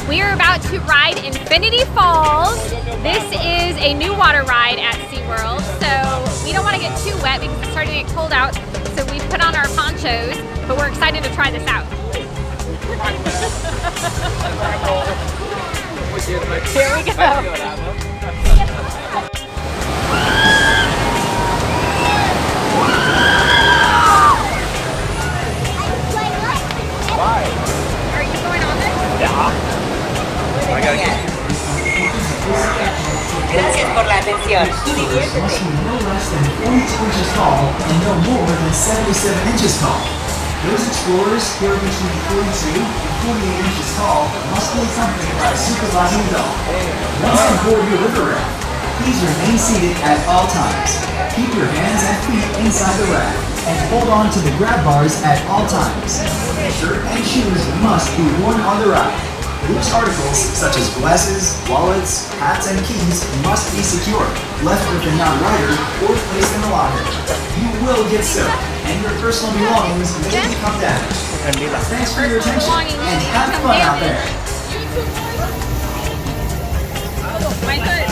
We are about to ride Infinity Falls. This is a new water ride at SeaWorld, so we don't want to get too wet because it's starting to get cold out. So we put on our ponchos, but we're excited to try this out. Here we go. Gracias por la atención. Diviértete. Must be no less than 42 inches tall and no more than 77 inches tall. Those explorers who are between 42 and 48 inches tall must be accompanied by a supervising dog. Once on board your river raft, please remain seated at all times. Keep your hands and feet inside the raft and hold on to the grab bars at all times. Shirt and shoes must be worn on the ride. Loose articles such as glasses, wallets, hats, and keys must be secured, left with the non-rider, or placed in the locker. You will get soaked, and your personal belongings may become damaged. Thanks for your attention, and have fun out there. My hood.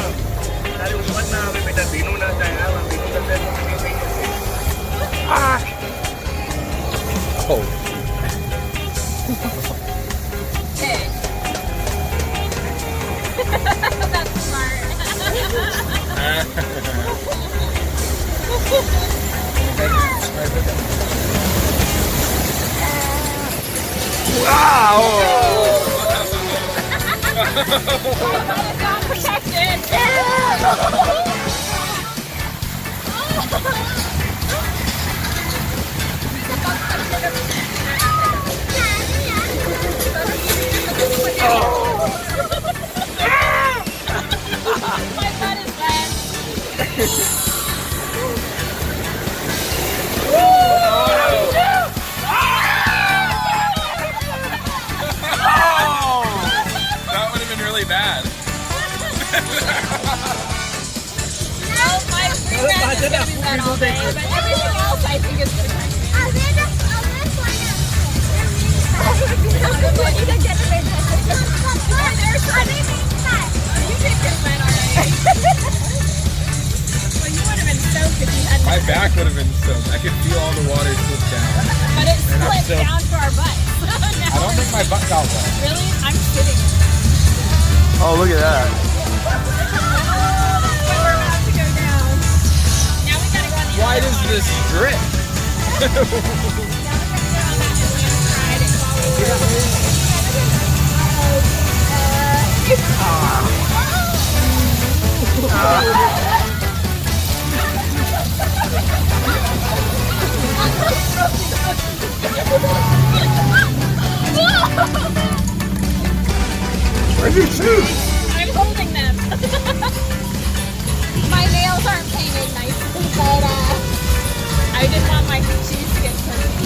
Oh. Okay. That's smart. Wow! It's not protected. My butt is wet. That would have been really bad. No, my free rest is going to be wet all day, but everything else I think is protected. My back would have been soaked. I could feel all the water slip down. But it slipped down to our butts. I don't think my butt got wet. Really? I'm kidding. Oh, look at that. We're about to go down. Now we gotta go on the Why does this drip? Where's your shoes? I'm holding them. My nails aren't painted nicely, but I didn't want my shoes to get dirty.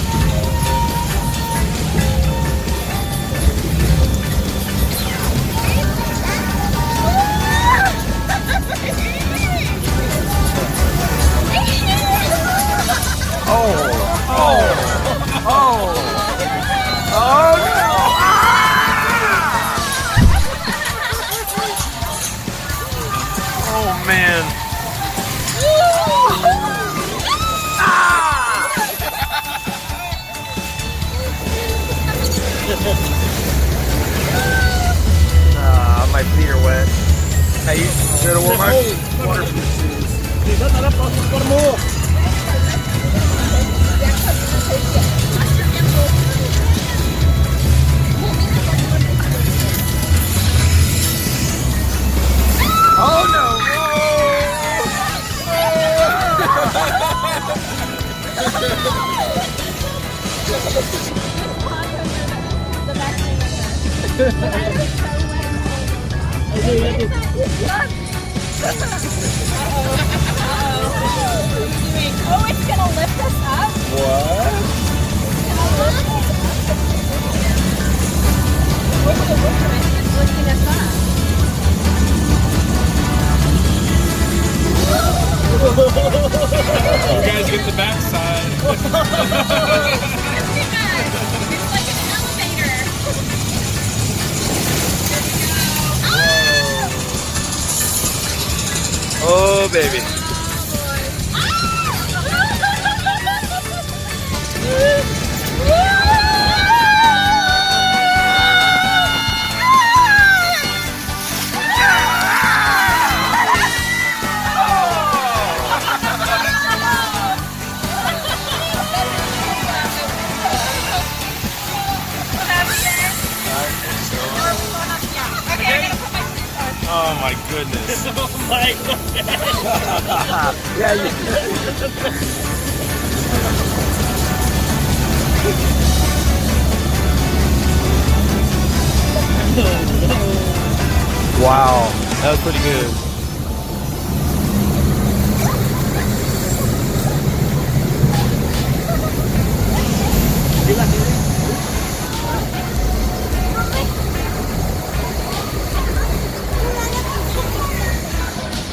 Oh man. My feet are wet. Hey, you should have worn my waterproof shoes. Oh no! Oh, it's gonna lift us up? What? It's lifting us up. You guys get the backside. It's like an elevator. go, baby. Oh my goodness. Oh my goodness. Yeah, you. Wow, that was pretty good.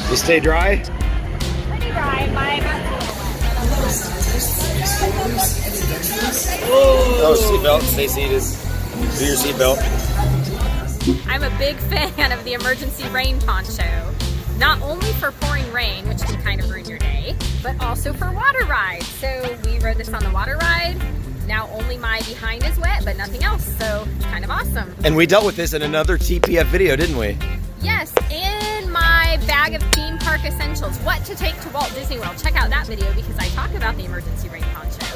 You stay dry? Pretty dry. My Oh, seatbelt. Stay seated. Do your seatbelt. I'm a big fan of the emergency rain poncho. Not only for pouring rain, which can kind of ruin your day, but also for water rides. So we rode this on the water ride. Now only my behind is wet, but nothing else. So it's kind of awesome. And we dealt with this in another TPF video, didn't we? Yes, in my bag of theme park essentials, what to take to Walt Disney World. Check out that video because I talk about the emergency rain poncho.